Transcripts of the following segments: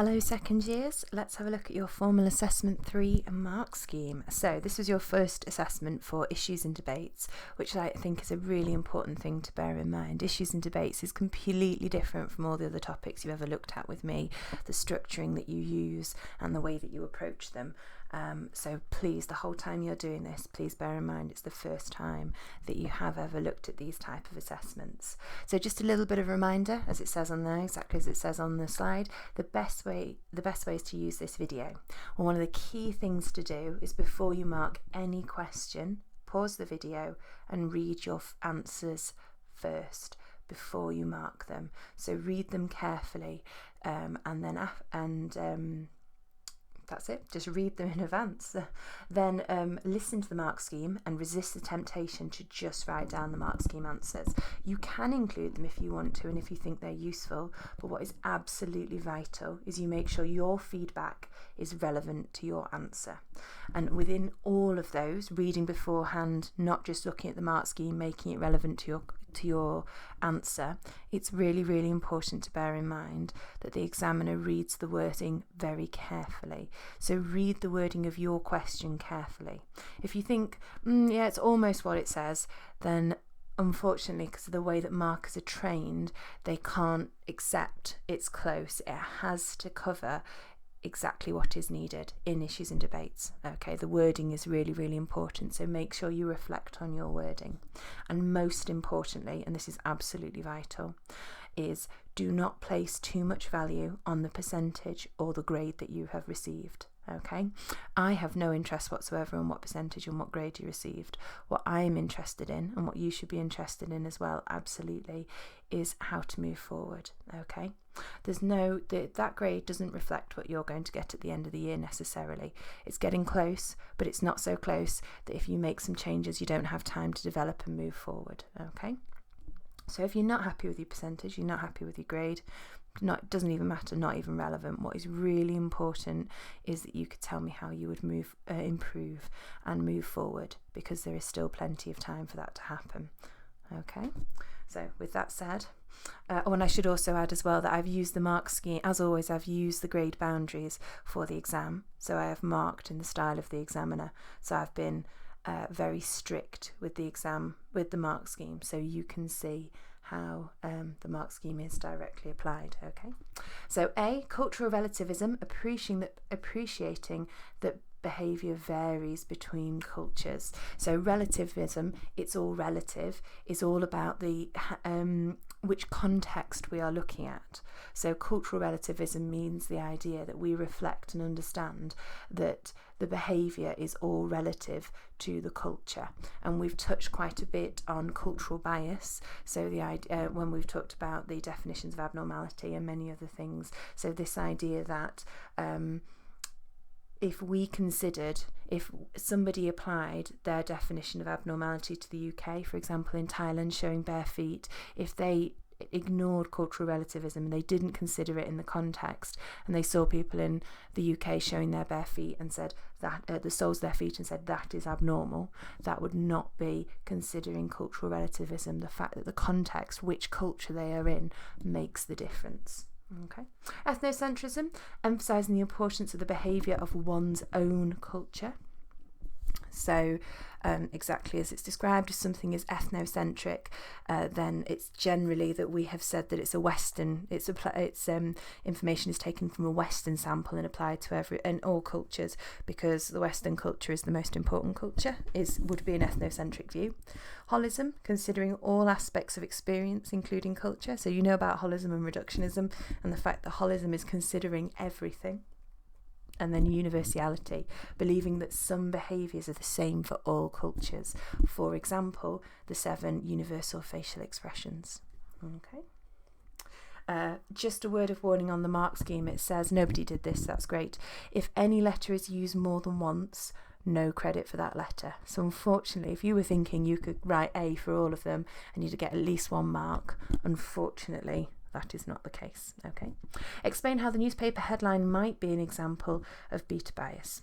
Hello second years, let's have a look at your Formal Assessment 3 Marx scheme. So this was your first assessment for issues and debates, which I think is a really important thing to bear in mind. Issues and debates is completely different from all the other topics you've ever looked at with me, the structuring that you use and the way that you approach them. So please, the whole time you're doing this, please bear in mind it's the first time that you have ever looked at these type of assessments. So just a little bit of a reminder, as it says on there, exactly as it says on the slide, the best way is to use this video. Well, one of the key things to do is before you mark any question, pause the video and read your answers first before you mark them. So read them carefully that's it, just read them in advance. Then listen to the Marx scheme and resist the temptation to just write down the Marx scheme answers. You can include them if you want to and if you think they're useful, but what is absolutely vital is you make sure your feedback is relevant to your answer. And within all of those, reading beforehand, not just looking at the Marx scheme, making it relevant to your answer, it's really, really important to bear in mind that the examiner reads the wording very carefully. So read the wording of your question carefully. If you think, yeah, it's almost what it says, then unfortunately, because of the way that markers are trained, they can't accept it's close. It has to cover exactly what is needed in issues and debates. Okay, the wording is really, really important, so make sure you reflect on your wording. And most importantly, and this is absolutely vital, is do not place too much value on the percentage or the grade that you have received. Okay, I have no interest whatsoever in what percentage and what grade you received. What I am interested in, and what you should be interested in as well, absolutely, is how to move forward. Okay, that grade doesn't reflect what you're going to get at the end of the year necessarily. It's getting close, but it's not so close that if you make some changes you don't have time to develop and move forward. Okay, so if you're not happy with your percentage, you're not happy with your grade, it doesn't even matter, not even relevant. What is really important is that you could tell me how you would improve and move forward, because there is still plenty of time for that to happen. Okay, so with that said, and I should also add as well that I've used the Marx scheme, as always, I've used the grade boundaries for the exam. So I have marked in the style of the examiner. So I've been very strict with the exam, with the Marx scheme, so you can see how the Marx scheme is directly applied. Okay, so A, cultural relativism, appreciating that behaviour varies between cultures. So relativism, it's all relative, is all about the which context we are looking at. So cultural relativism means the idea that we reflect and understand that the behaviour is all relative to the culture. And we've touched quite a bit on cultural bias, so the idea when we've talked about the definitions of abnormality and many other things. So this idea that if somebody applied their definition of abnormality to the UK, for example in Thailand showing bare feet, if they ignored cultural relativism and they didn't consider it in the context, and they saw people in the UK showing their bare feet and said that the soles of their feet and said that is abnormal, that would not be considering cultural relativism. The fact that the context, which culture they are in, makes the difference. Okay. Ethnocentrism, emphasising the importance of the behaviour of one's own culture. So exactly as it's described, if something is ethnocentric, then it's generally that we have said that it's a Western, information is taken from a Western sample and applied to all cultures, because the Western culture is the most important culture, would be an ethnocentric view. Holism, considering all aspects of experience, including culture. So you know about holism and reductionism, and the fact that holism is considering everything. And then universality, believing that some behaviours are the same for all cultures. For example, the 7 universal facial expressions. Okay. Just a word of warning on the Marx scheme. It says, nobody did this, that's great. If any letter is used more than once, no credit for that letter. So unfortunately, if you were thinking you could write A for all of them and you'd get at least 1 mark, unfortunately, that is not the case. Okay. Explain how the newspaper headline might be an example of beta bias.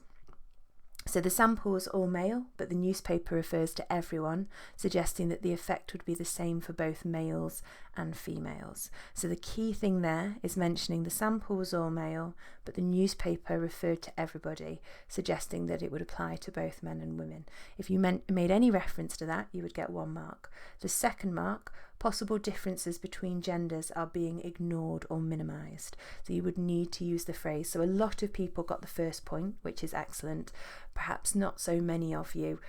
So the sample was all male, but the newspaper refers to everyone, suggesting that the effect would be the same for both males and females. So the key thing there is mentioning the sample was all male, but the newspaper referred to everybody, suggesting that it would apply to both men and women. If you made any reference to that, you would get 1 mark. The second mark, possible differences between genders are being ignored or minimised. So you would need to use the phrase. So a lot of people got the first point, which is excellent. Perhaps not so many of you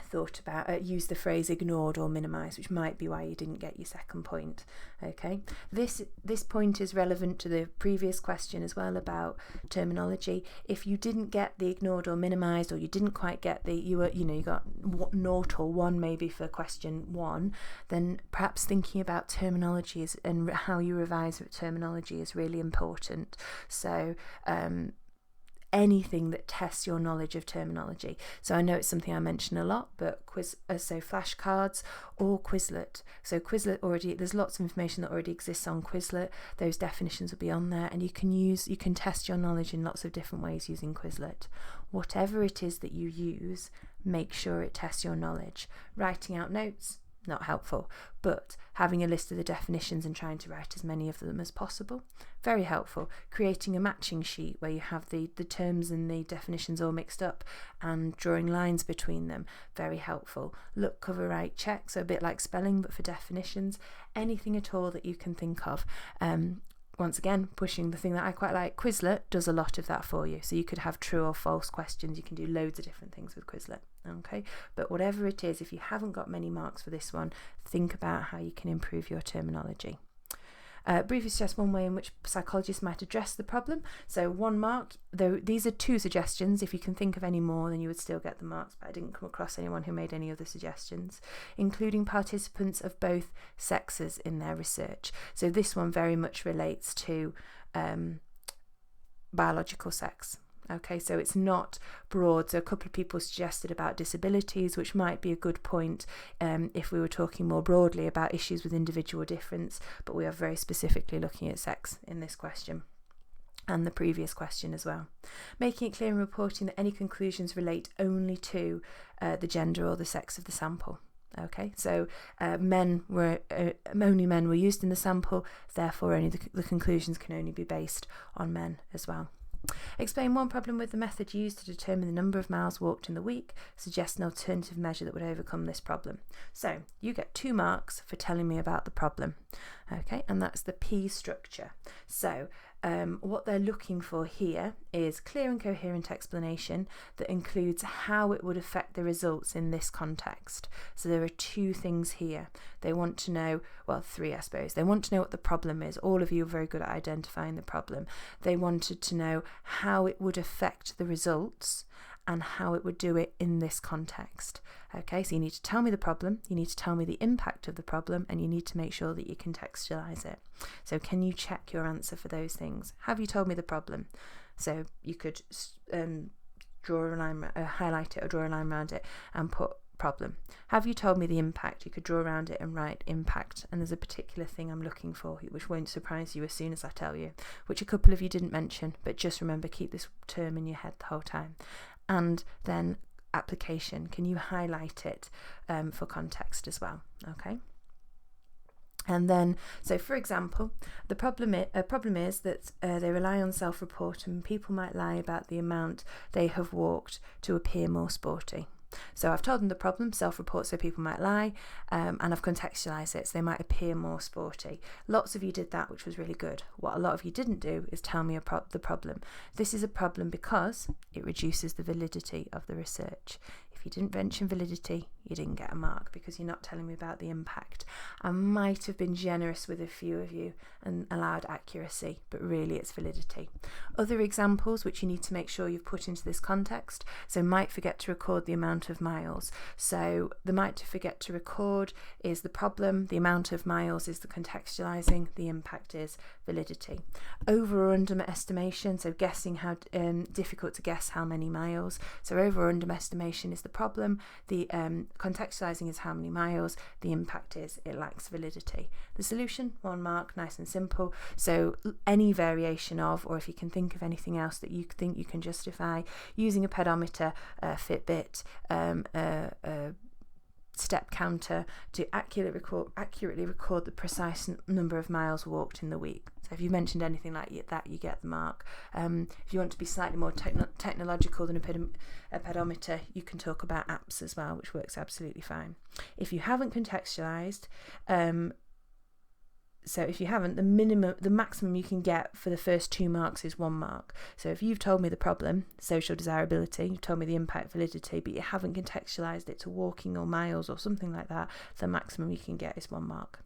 thought about use the phrase ignored or minimised, which might be why you didn't get your second point. Okay, this point is relevant to the previous question as well about terminology. If you didn't get the ignored or minimised, or you didn't quite get you got 0 or 1 maybe for question 1, then perhaps thinking about terminology and how you revise terminology is really important. So anything that tests your knowledge of terminology. So I know it's something I mention a lot, but so flashcards or Quizlet. So Quizlet there's lots of information that already exists on Quizlet. Those definitions will be on there, and you can test your knowledge in lots of different ways using Quizlet. Whatever it is that you use, make sure it tests your knowledge. Writing out notes, not helpful, but having a list of the definitions and trying to write as many of them as possible, very helpful. Creating a matching sheet where you have the terms and the definitions all mixed up and drawing lines between them, very helpful. Look, cover, write, check, so a bit like spelling but for definitions. Anything at all that you can think of. Once again, pushing the thing that I quite like, Quizlet does a lot of that for you. So you could have true or false questions. You can do loads of different things with Quizlet. Okay, but whatever it is, if you haven't got many marks for this one, think about how you can improve your terminology. Briefly suggest one way in which psychologists might address the problem. So 1 mark, though these are 2 suggestions. If you can think of any more, then you would still get the marks, but I didn't come across anyone who made any other suggestions. Including participants of both sexes in their research. So this one very much relates to biological sex. Okay, so it's not broad. So a couple of people suggested about disabilities, which might be a good point if we were talking more broadly about issues with individual difference, but we are very specifically looking at sex in this question and the previous question as well. Making it clear in reporting that any conclusions relate only to the gender or the sex of the sample. Okay, so only men were used in the sample, therefore only the conclusions can only be based on men as well. Explain one problem with the method used to determine the number of miles walked in the week. Suggest an alternative measure that would overcome this problem. So you get 2 marks for telling me about the problem. Okay, and that's the P structure. So what they're looking for here is clear and coherent explanation that includes how it would affect the results in this context. So there are 2 things here. They want to know, well, 3 I suppose. They want to know what the problem is. All of you are very good at identifying the problem. They wanted to know how it would affect the results and how it would do it in this context. Okay, so you need to tell me the problem, you need to tell me the impact of the problem, and you need to make sure that you contextualise it. So can you check your answer for those things? Have you told me the problem? So you could draw a line, highlight it or draw a line around it and put problem. Have you told me the impact? You could draw around it and write impact. And there's a particular thing I'm looking for, which won't surprise you as soon as I tell you, which a couple of you didn't mention, but just remember, keep this term in your head the whole time. And then application, can you highlight it for context as well? Okay. And then, so for example, the problem is that they rely on self-report, and people might lie about the amount they have walked to appear more sporty. So I've told them the problem, self-report, so people might lie, and I've contextualised it, so they might appear more sporty. Lots of you did that, which was really good. What a lot of you didn't do is tell me the problem. This is a problem because it reduces the validity of the research. If you didn't mention validity, you didn't get a mark because you're not telling me about the impact. I might have been generous with a few of you and allowed accuracy, but really it's validity. Other examples which you need to make sure you've put into this context. So might forget to record the amount of miles. So the might to forget to record is the problem, the amount of miles is the contextualising, the impact is validity. Over or underestimation, so guessing how difficult to guess how many miles. So over or underestimation is the problem, the contextualising is how many miles, the impact is it lacks validity. The solution, 1 mark, nice and simple. So any variation of, or if you can think of anything else that you think you can justify, using a pedometer, Fitbit, step counter to accurately record the precise number of miles walked in the week. So if you mentioned anything like that, you get the mark. If you want to be slightly more technological than a pedometer, you can talk about apps as well, which works absolutely fine. If you haven't contextualised, so if you haven't, the maximum you can get for the first 2 marks is 1 mark. So if you've told me the problem, social desirability, you've told me the impact, validity, but you haven't contextualised it to walking or miles or something like that, the maximum you can get is 1 mark.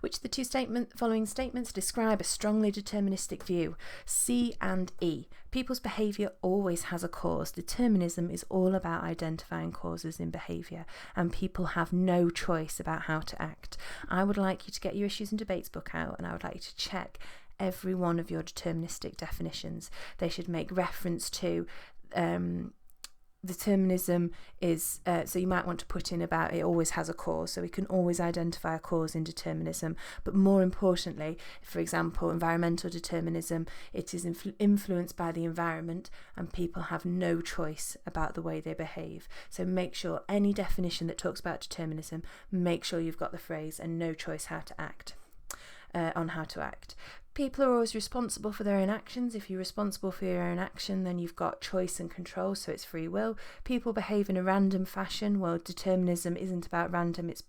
Which of the following statements describe a strongly deterministic view? C and E. People's behaviour always has a cause. Determinism is all about identifying causes in behaviour, and people have no choice about how to act. I would like you to get your issues and debates book out, and I would like you to check every one of your deterministic definitions. They should make reference to determinism is, so you might want to put in about it always has a cause, so we can always identify a cause in determinism. But more importantly, for example, environmental determinism, it is influenced by the environment and people have no choice about the way they behave. So make sure any definition that talks about determinism, make sure you've got the phrase and no choice how to act, on how to act. People are always responsible for their own actions. If you're responsible for your own action, then you've got choice and control, so it's free will. People behave in a random fashion. Well, determinism isn't about random, it's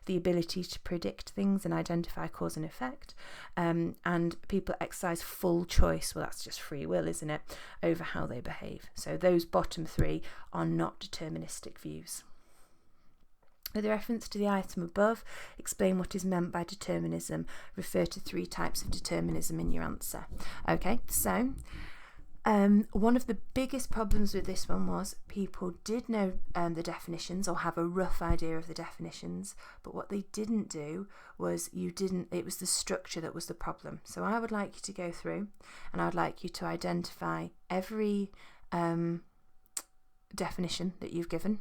the ability to predict things and identify cause and effect. And people exercise full choice, well, that's just free will, isn't it, over how they behave. So those bottom 3 are not deterministic views. With reference to the item above, explain what is meant by determinism. Refer to 3 types of determinism in your answer. Okay, so one of the biggest problems with this one was people did know the definitions or have a rough idea of the definitions, but what they didn't do was it was the structure that was the problem. So I would like you to go through and I would like you to identify every definition that you've given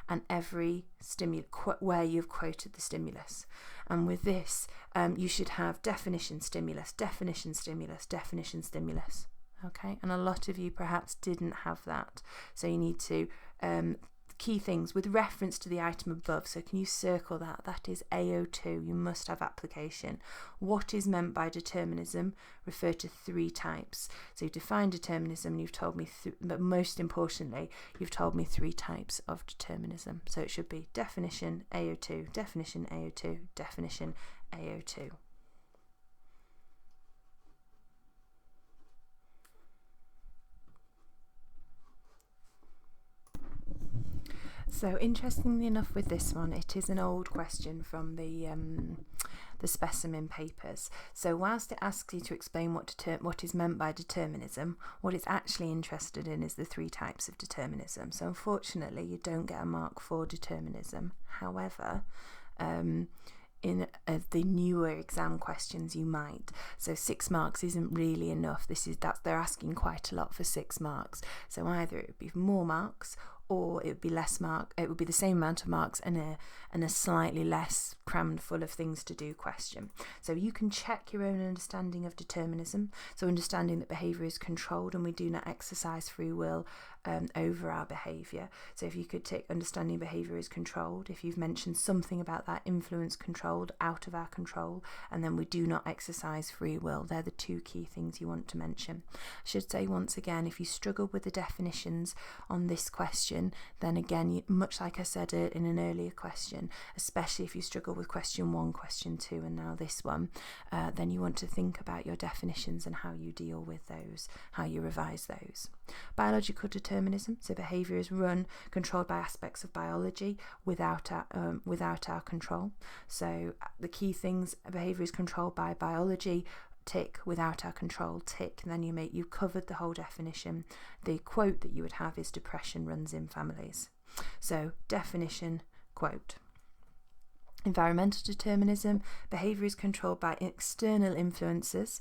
and every where you've quoted the stimulus. And with this, you should have definition, stimulus, definition, stimulus, definition, stimulus. Okay, and a lot of you perhaps didn't have that. So you need to, key things with reference to the item above. So can you circle that? That is AO2. You must have application. What is meant by determinism? Refer to 3 types. So you've defined determinism and you've told me, but most importantly, you've told me 3 types of determinism. So it should be definition AO2, definition AO2, definition AO2. So interestingly enough with this one, it is an old question from the specimen papers. So whilst it asks you to explain what is meant by determinism, what it's actually interested in is the 3 types of determinism. So unfortunately you don't get a mark for determinism. However, in the newer exam questions you might. So 6 marks isn't really enough. They're asking quite a lot for 6 marks. So either it would be more marks or it would be less mark. It would be the same amount of marks and a slightly less crammed full of things to do question. So you can check your own understanding of determinism. So understanding that behaviour is controlled and we do not exercise free will over our behaviour. So if you could take understanding behaviour is controlled, if you've mentioned something about that, influence controlled, out of our control, and then we do not exercise free will. They're the 2 key things you want to mention. I should say once again, if you struggle with the definitions on this question, then again, much like I said in an earlier question, especially if you struggle with question 1, question 2, and now this one, then you want to think about your definitions and how you deal with those, how you revise those. Biological determinism, so behaviour is controlled by aspects of biology without our control. So the key things, behaviour is controlled by biology, tick, without our control, tick, and then you've covered the whole definition. The quote that you would have is depression runs in families. So definition, quote. Environmental determinism, behaviour is controlled by external influences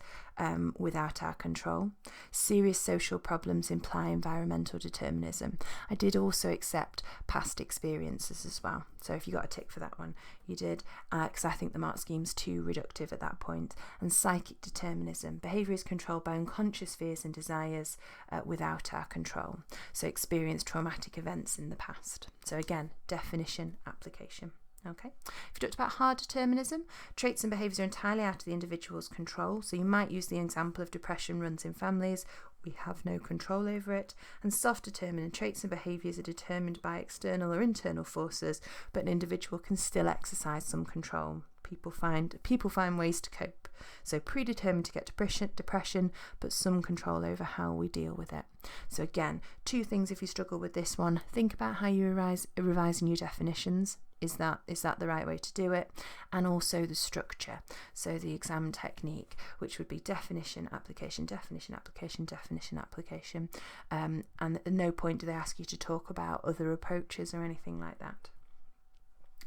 without our control. Serious social problems imply environmental determinism. I did also accept past experiences as well. So if you got a tick for that one, you did, because I think the Marx scheme's too reductive at that point. And psychic determinism, behaviour is controlled by unconscious fears and desires without our control. So experience traumatic events in the past. So again, definition, application. Okay. If you talked about hard determinism, traits and behaviours are entirely out of the individual's control. So you might use the example of depression runs in families. We have no control over it. And soft determinism, traits and behaviours are determined by external or internal forces, but an individual can still exercise some control. People find ways to cope. So predetermined to get depression, but some control over how we deal with it. So again, two things if you struggle with this one. Think about how you revise new definitions. Is that the right way to do it? And also the structure. So the exam technique, which would be definition, application, definition, application, definition, application. And at no point do they ask you to talk about other approaches or anything like that.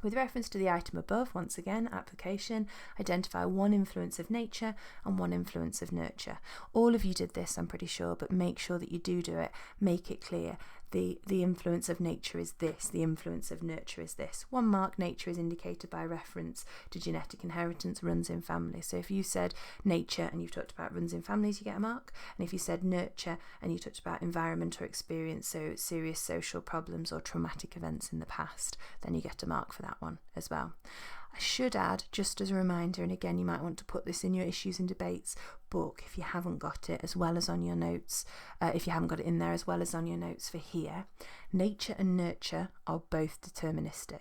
With reference to the item above, once again, application, identify one influence of nature and one influence of nurture. All of you did this, I'm pretty sure, but make sure that you do it. Make it clear. The influence of nature is this, the influence of nurture is this. 1 mark, nature is indicated by reference to genetic inheritance, runs in families. So if you said nature and you've talked about runs in families, you get a mark. And if you said nurture and you talked about environment or experience, so serious social problems or traumatic events in the past, then you get a mark for that one as well. I should add, just as a reminder, and again you might want to put this in your issues and debates book if you haven't got it, as well as on your notes, if you haven't got it in there as well as on your notes for here. Nature and nurture are both deterministic.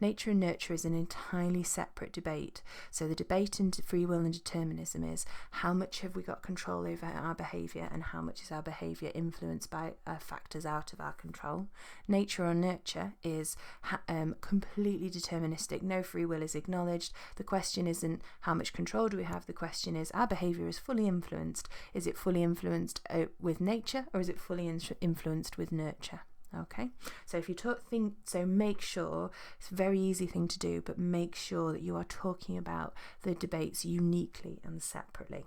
Nature and nurture is an entirely separate debate. So the debate in free will and determinism is how much have we got control over our behaviour and how much is our behaviour influenced by factors out of our control. Nature or nurture is completely deterministic. No free will is acknowledged. The question isn't how much control do we have. The question is our behaviour is fully influenced. Is it fully influenced with nature or is it fully influenced with nurture? Okay, so if you make sure, it's a very easy thing to do, but make sure that you are talking about the debates uniquely and separately.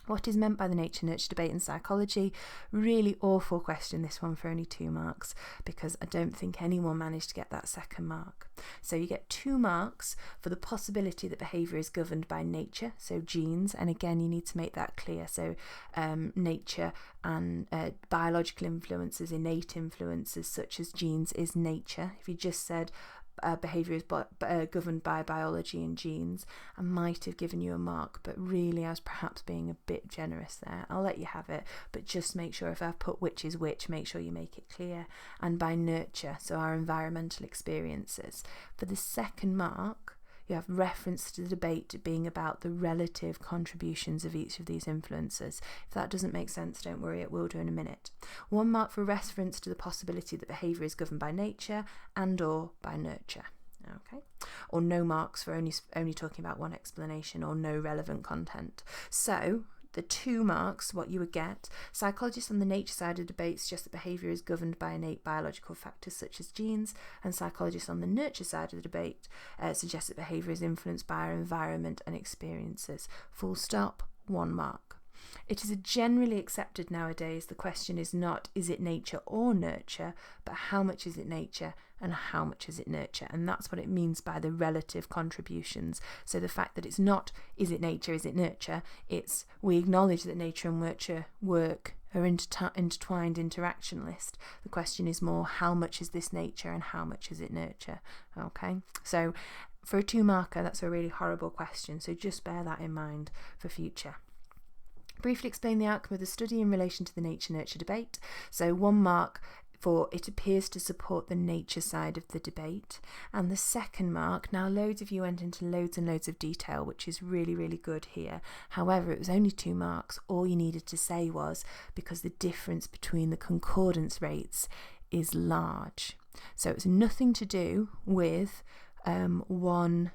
What is meant by the nature-nurture debate in psychology? Really awful question, this one, for only 2 marks, because I don't think anyone managed to get that second mark. So you get 2 marks for the possibility that behaviour is governed by nature, so genes, and again you need to make that clear. So nature and biological influences, innate influences such as genes is nature. If you just said behaviour is governed by biology and genes, I might have given you a mark, but really I was perhaps being a bit generous there. I'll let you have it, but just make sure if I've put which is which, make sure you make it clear. And by nurture, so our environmental experiences. For the second mark, you have reference to the debate being about the relative contributions of each of these influences. If that doesn't make sense, don't worry, it will do in a minute. 1 mark for reference to the possibility that behaviour is governed by nature and or by nurture. Okay, or no marks for only talking about one explanation or no relevant content. So the 2 marks, what you would get, psychologists on the nature side of the debate suggest that behaviour is governed by innate biological factors such as genes, and psychologists on the nurture side of the debate suggest that behaviour is influenced by our environment and experiences. Full stop, 1 mark. It is generally accepted nowadays the question is not is it nature or nurture, but how much is it nature and how much is it nurture, and that's what it means by the relative contributions. So the fact that it's not is it nature, is it nurture, it's we acknowledge that nature and nurture work are intertwined interactionalist. The question is more how much is this nature and how much is it nurture. Okay, so for a 2 marker that's a really horrible question, so just bear that in mind for future. Briefly explain the outcome of the study in relation to the nature-nurture debate. So 1 mark for it appears to support the nature side of the debate. And the second mark, now loads of you went into loads and loads of detail, which is really, really good here. However, it was only 2 marks. All you needed to say was because the difference between the concordance rates is large. So it's nothing to do with one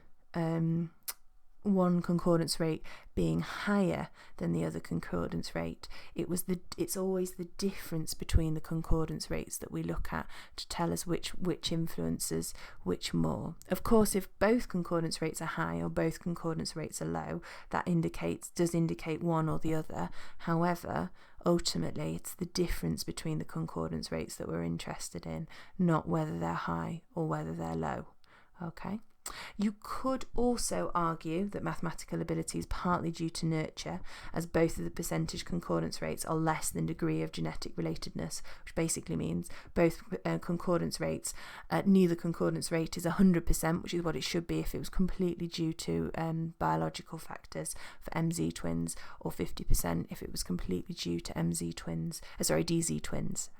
one concordance rate being higher than the other concordance rate. It's always the difference between the concordance rates that we look at to tell us which influences which more. Of course, if both concordance rates are high or both concordance rates are low, that does indicate one or the other. However, ultimately, it's the difference between the concordance rates that we're interested in, not whether they're high or whether they're low. Okay. You could also argue that mathematical ability is partly due to nurture, as both of the percentage concordance rates are less than degree of genetic relatedness, which basically means both concordance rates, neither concordance rate is 100%, which is what it should be if it was completely due to biological factors for MZ twins, or 50% if it was completely due to DZ twins.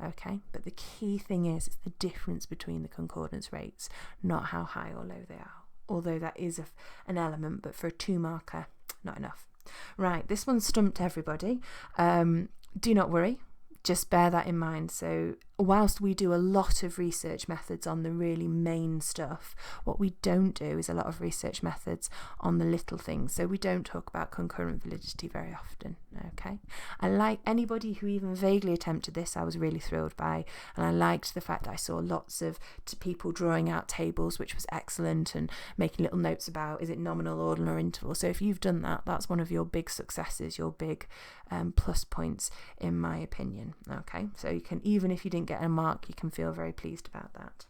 Okay, but the key thing is it's the difference between the concordance rates, not how high or low they are. Although that is an element, but for a 2-marker, not enough. Right, this one stumped everybody. Do not worry, just bear that in mind. So whilst we do a lot of research methods on the really main stuff, what we don't do is a lot of research methods on the little things. So we don't talk about concurrent validity very often, okay? I like anybody who even vaguely attempted this, I was really thrilled by, and I liked the fact that I saw lots of people drawing out tables, which was excellent, and making little notes about, is it nominal, ordinal, or interval? So if you've done that, that's one of your big successes, your big plus points, in my opinion, okay? So you can, even if you didn't get a mark, you can feel very pleased about that.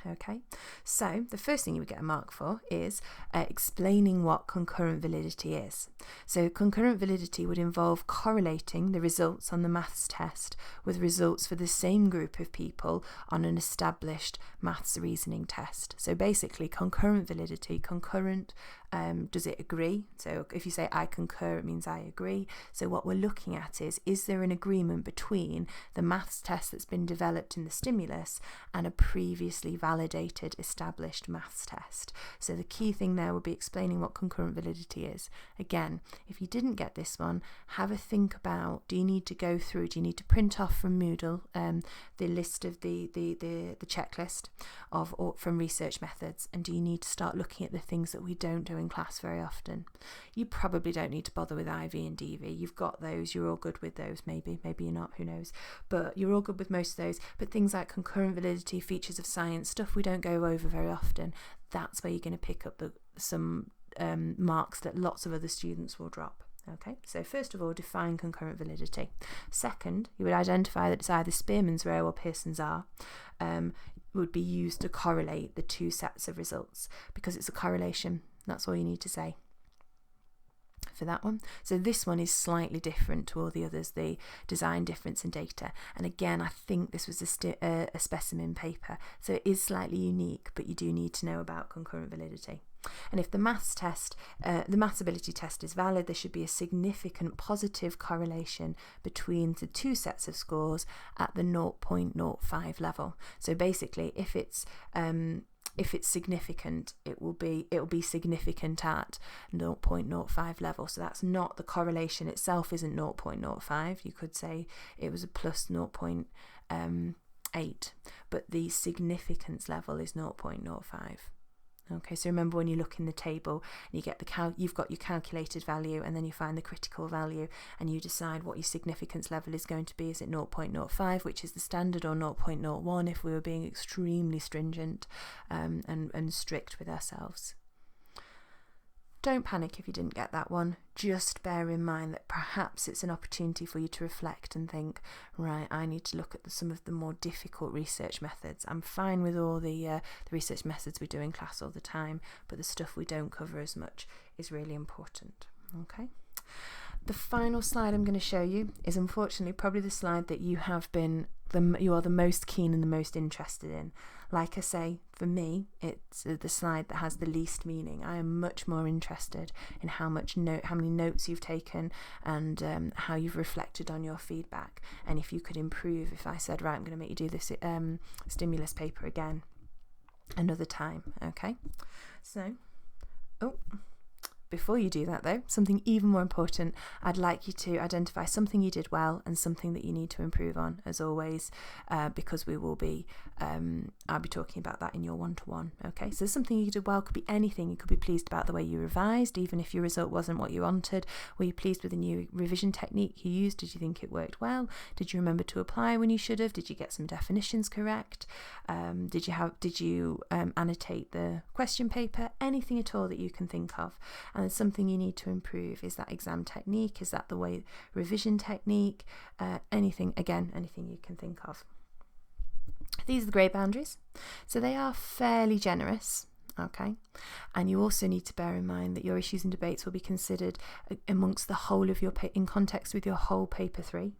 Okay, so the first thing you would get a mark for is explaining what concurrent validity is. So concurrent validity would involve correlating the results on the maths test with results for the same group of people on an established maths reasoning test. So basically, concurrent validity, does it agree? So if you say I concur, it means I agree. So what we're looking at is there an agreement between the maths test that's been developed in the stimulus and a previously validated established maths test? So the key thing there would be explaining what concurrent validity is. Again, if you didn't get this one, have a think about, do you need to print off from Moodle the list of the checklist from research methods, and do you need to start looking at the things that we don't do in class very often? You probably don't need to bother with IV and DV. You've got those, you're all good with those, maybe you're not, who knows, but you're all good with most of those. But things like concurrent validity, features of science, stuff we don't go over very often, that's where you're going to pick up some marks that lots of other students will drop. Okay, so first of all, define concurrent validity. Second, you would identify that it's either Spearman's rho or Pearson's R. Would be used to correlate the two sets of results, because it's a correlation. That's all you need to say for that one. So this one is slightly different to all the others, the design difference in data. And again, I think this was a specimen paper, so it is slightly unique, but you do need to know about concurrent validity. And if the maths ability test is valid, there should be a significant positive correlation between the two sets of scores at the 0.05 level. So basically, if it's significant, it will be significant at 0.05 level. So that's not, the correlation itself isn't 0.05. You could say it was a plus 0.8, but the significance level is 0.05. Okay, so remember, when you look in the table, you get you've got your calculated value, and then you find the critical value, and you decide what your significance level is going to be. Is it 0.05, which is the standard, or 0.01 if we were being extremely stringent and strict with ourselves? Don't panic if you didn't get that one. Just bear in mind that perhaps it's an opportunity for you to reflect and think, right, I need to look at some of the more difficult research methods. I'm fine with all the research methods we do in class all the time, but the stuff we don't cover as much is really important. Okay. The final slide I'm going to show you is unfortunately probably the slide that you are the most keen and the most interested in. Like I say, for me, it's the slide that has the least meaning. I am much more interested in how many notes you've taken, and how you've reflected on your feedback, and if you could improve. If I said, right, I'm going to make you do this stimulus paper again another time. Okay, so Before you do that though, something even more important, I'd like you to identify something you did well and something that you need to improve on, as always, because we will be, I'll be talking about that in your one-to-one. Okay, so something you did well could be anything. You could be pleased about the way you revised, even if your result wasn't what you wanted. Were you pleased with the new revision technique you used? Did you think it worked well? Did you remember to apply when you should have? Did you get some definitions correct? Did you annotate the question paper? Anything at all that you can think of. And something you need to improve. Is that exam technique? Is that the way revision technique? Anything you can think of. These are the grade boundaries. So they are fairly generous. Okay, and you also need to bear in mind that your issues and debates will be considered amongst the whole of your in context with your whole paper 3,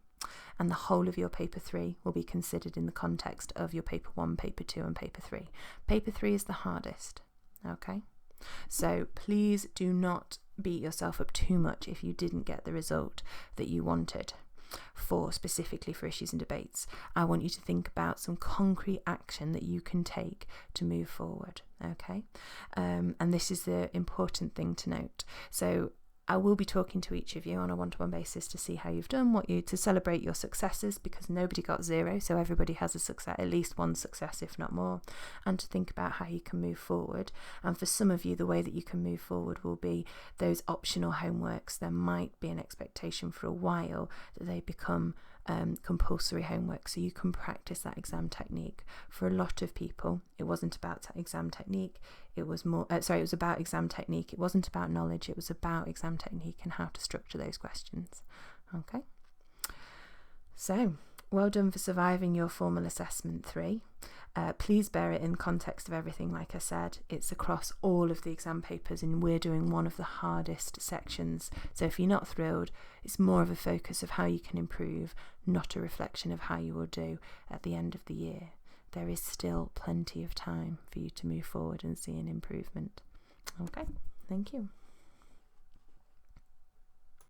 and the whole of your paper 3 will be considered in the context of your paper 1, paper 2 and paper 3. Paper 3 is the hardest. Okay, so please do not beat yourself up too much if you didn't get the result that you wanted specifically for issues and debates. I want you to think about some concrete action that you can take to move forward. Okay, and this is the important thing to note. So I will be talking to each of you on a one-to-one basis to see how you've done, to celebrate your successes, because nobody got 0, so everybody has a success, at least one success, if not more, and to think about how you can move forward. And for some of you, the way that you can move forward will be those optional homeworks. There might be an expectation for a while that they become compulsory homework, so you can practice that exam technique. For a lot of people, it wasn't about exam technique, it was more it was about exam technique. It wasn't about knowledge, it was about exam technique and how to structure those questions. Okay, so well done for surviving your formal assessment 3. Please bear it in context of everything. Like I said, it's across all of the exam papers, and we're doing one of the hardest sections. So if you're not thrilled, it's more of a focus of how you can improve, not a reflection of how you will do at the end of the year. There is still plenty of time for you to move forward and see an improvement. Okay, thank you.